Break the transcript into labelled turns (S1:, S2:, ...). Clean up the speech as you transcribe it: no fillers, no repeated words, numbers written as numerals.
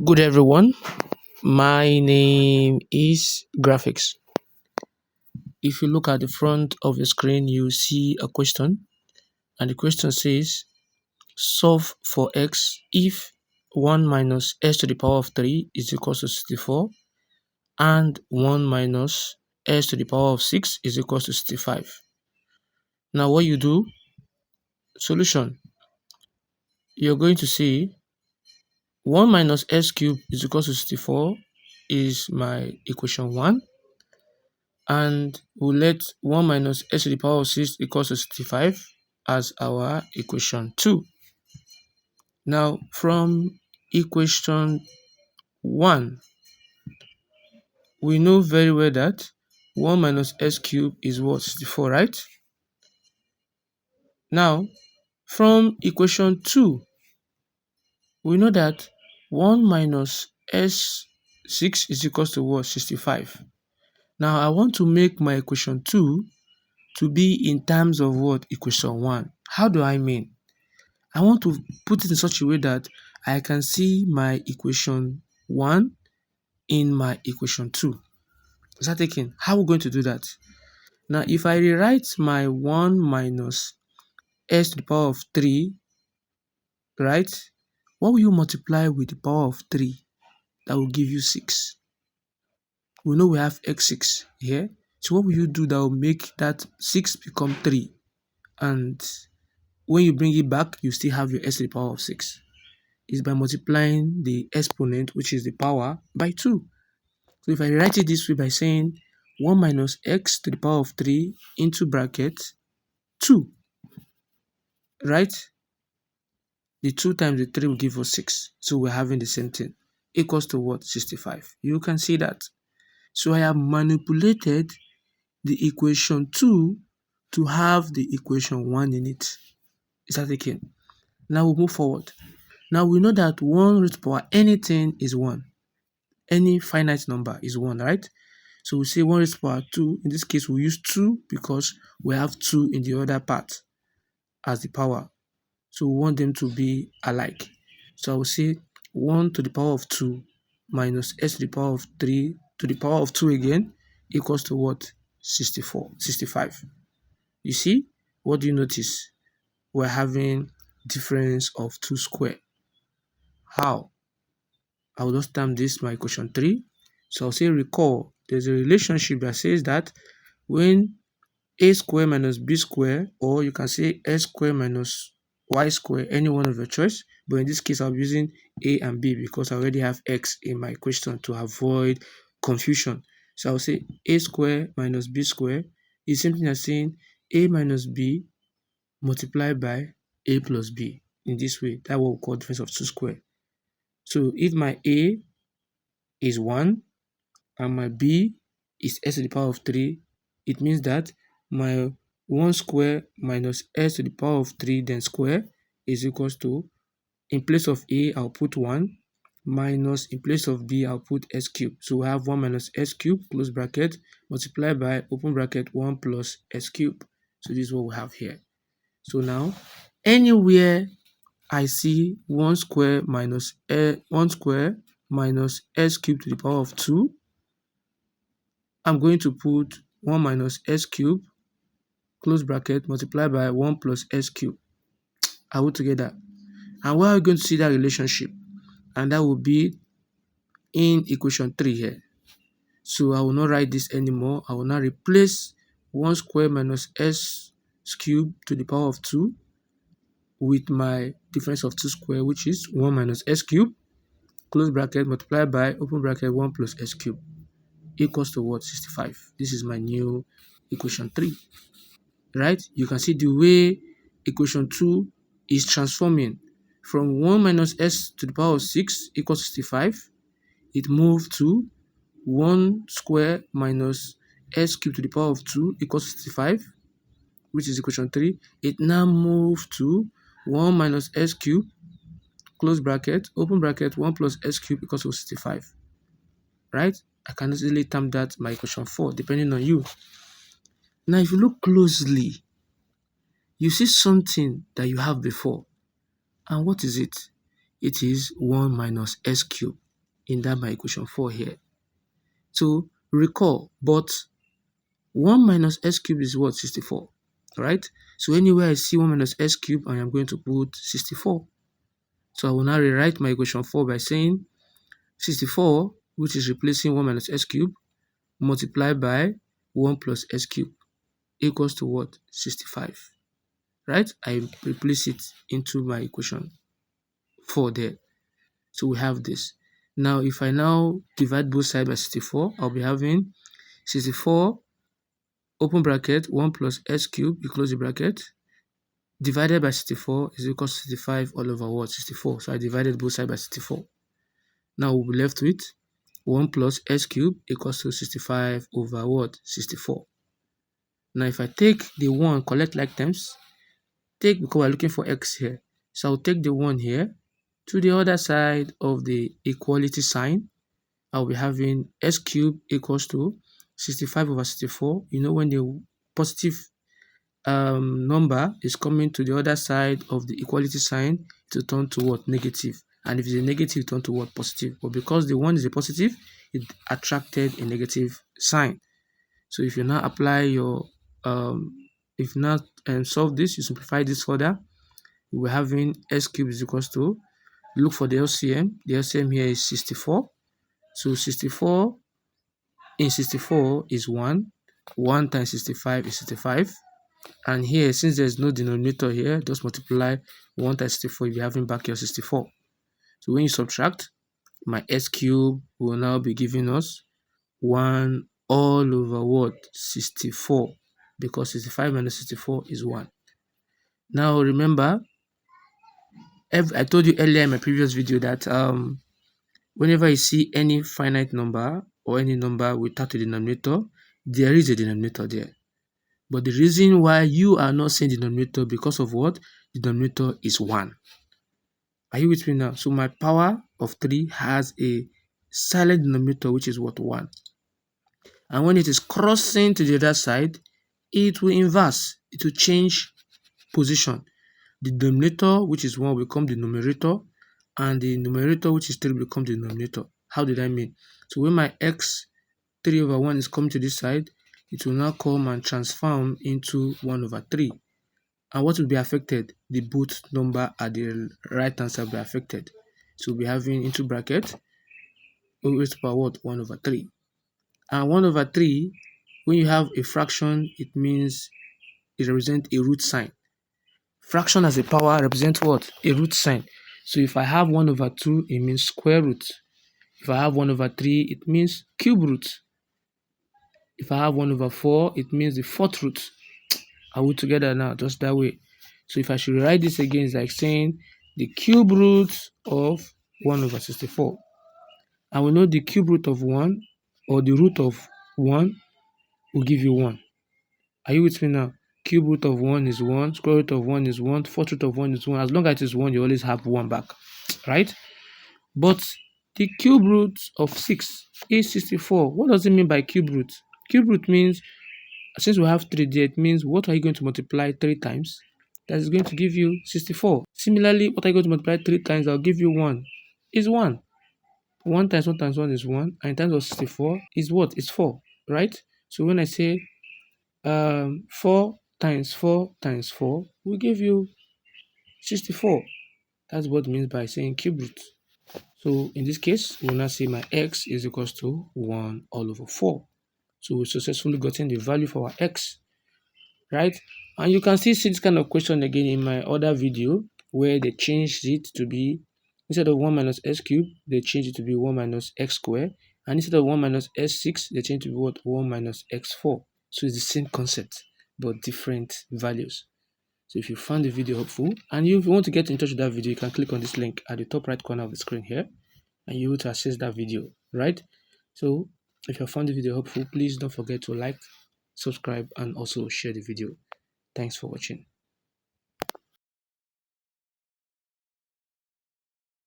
S1: Good everyone, my name is Graphics. If you look at the front of the screen, you see a question, and the question says, solve for x if 1 minus s to the power of 3 is equal to 64 and 1 minus s to the power of 6 is equal to 65. Now what you do, solution, you're going to see 1 minus s cubed is equal to 64 is my equation 1. And we'll let 1 minus s to the power of 6 equals to 65 as our equation 2. Now, from equation 1, we know very well that 1 minus s cubed is what? 64, right? Now, from equation 2, we know that 1 minus s6 is equals to what? 65. Now, I want to make my equation 2 to be in terms of what? Equation 1. How do I mean? I want to put it in such a way that I can see my equation 1 in my equation 2. Is that taken? How are we going to do that? Now, if I rewrite my 1 minus s to the power of 3, right? What will you multiply with the power of 3? That will give you 6. We know we have x6 here. So what will you do that will make that 6 become 3? And when you bring it back, you still have your s to the power of 6. Is by multiplying the exponent, which is the power, by 2. So if I write it this way by saying 1 minus x to the power of 3 into bracket 2, right? The 2 times the 3 will give us 6. So we're having the same thing. Equals to what? 65. You can see that. So I have manipulated the equation 2 to have the equation 1 in it. Is that okay? Now we'll move forward. Now we know that 1 root power anything is 1. Any finite number is 1, right? So we say 1 raised to power 2. In this case, we use 2 because we have 2 in the other part as the power. So we want them to be alike. So I will say 1 to the power of 2 minus s to the power of 3 to the power of 2 again equals to what? 65. You see? What do you notice? We're having difference of 2 square. How? I will just term this my equation 3. So I'll say recall, there's a relationship that says that when a square minus b square, or you can say s square minus y square, any one of your choice, but in this case I'll be using a and b because I already have x in my question to avoid confusion. So I'll say a square minus b square is something as saying a minus b multiplied by a plus b. In this way, that's what we call difference of 2 square. So if my a is 1 and my b is s to the power of 3, it means that my 1 square minus s to the power of 3 then square is equals to, in place of a, I'll put 1, minus in place of b, I'll put s cubed. So we have 1 minus s cubed, close bracket, multiplied by, open bracket, 1 plus s cubed. So this is what we have here. So now, anywhere I see 1 square minus 1 square minus s cubed to the power of 2, I'm going to put 1 minus s cubed, close bracket, multiplied by 1 plus s cubed. I put together. And where are we going to see that relationship? And that will be in equation 3 here. So I will not write this anymore. I will now replace 1 square minus s cubed to the power of 2 with my difference of 2 square, which is 1 minus s cubed, close bracket, multiplied by, open bracket, 1 plus s cubed, equals to what? 65. This is my new equation 3. Right? You can see the way equation 2 is transforming from 1 minus s to the power of 6 equals 65. It moved to 1 square minus s cubed to the power of 2 equals 65, which is equation 3. It now moved to 1 minus s cubed, close bracket, open bracket, 1 plus s cubed equals 65. Right? I can easily term that my equation 4, depending on you. Now, if you look closely, you see something that you have before. And what is it? It is 1 minus s cubed. in that my equation 4 here. So recall, but 1 minus x cubed is what? 64, right? So anywhere I see 1 minus x cubed, I am going to put 64. So I will now rewrite my equation 4 by saying 64, which is replacing 1 minus x cubed, multiplied by 1 plus x cubed, equals to what? 65, right? I replace it into my equation 4 there. So we have this. Now, if I now divide both sides by 64, I'll be having 64, open bracket, 1 plus x cubed, you close the bracket, divided by 64 is equal to 65 all over what? 64. So I divided both sides by 64. Now we'll be left with 1 plus x cubed equals to 65 over what? 64. Now if I take the 1, collect like terms, take, because we're looking for x here. So I'll take the 1 here to the other side of the equality sign. I'll be having x cubed equals to 65 over 64. You know, when the positive number is coming to the other side of the equality sign, to turn to what? Negative. And if it's a negative, turn to what? Positive. But because the 1 is a positive, it attracted a negative sign. So if you now apply your if you now solve this, you simplify this further, we're having x cubed is equals to, look for the LCM. The LCM here is 64. So 64 in 64 is 1. 1 times 65 is 65. And here, since there's no denominator here, just multiply 1 times 64, you'll be having back your 64. So when you subtract, my x cubed will now be giving us 1 all over what? 64. Because 65 minus 64 is 1. Now remember, I told you earlier in my previous video that whenever you see any finite number or any number without a denominator, there is a denominator there. But the reason why you are not seeing the denominator, because of what? The denominator is 1. Are you with me now? So my power of 3 has a silent denominator, which is what? 1. And when it is crossing to the other side, it will inverse. It will change position. The denominator, which is 1, will become the numerator, and the numerator, which is 3, will become the denominator. How did I mean? So when my x 3 over 1 is coming to this side, it will now come and transform into 1 over 3. And what will be affected? The both number at the right hand side will be affected. So we'll be having into bracket, we raised to power what? 1 over 3. And 1 over 3, when you have a fraction, it means it represents a root sign. Fraction as a power represents what? A root sign. So if I have 1 over 2, it means square root. If I have 1 over 3, it means cube root. If I have 1 over 4, it means the fourth root. Are we together now? Just that way. So if I should write this again, it's like saying the cube root of 1 over 64. And we know the cube root of 1, or the root of 1, will give you 1. Are you with me now? Cube root of 1 is 1, square root of 1 is 1, fourth root of 1 is 1. As long as it is 1, you always have 1 back, right? But the cube root of 6 is 64. What does it mean by cube root? Cube root means, since we have 3 there, it means what are you going to multiply 3 times? That is going to give you 64. Similarly, what are you going to multiply 3 times? I'll give you 1. Is 1. 1 times 1 times 1 is 1. And in terms of 64 is what? It's 4, right? So when I say 4 times 4 times 4 will give you 64. That's what it means by saying cube root. So in this case, we'll now say my x is equals to 1 all over 4. So we've successfully gotten the value for our x, right? And you can still see this kind of question again in my other video, where they changed it to be, instead of 1 minus x cubed, they changed it to be 1 minus x squared. And instead of 1 minus x6, they changed it to be what? 1 minus x4. So it's the same concept, but different values. So if you found the video helpful, and if you want to get in touch with that video, you can click on this link at the top right corner of the screen here, and you're able to access that video, right? So if you found the video helpful, please don't forget to like, subscribe, and also share the video. Thanks for watching.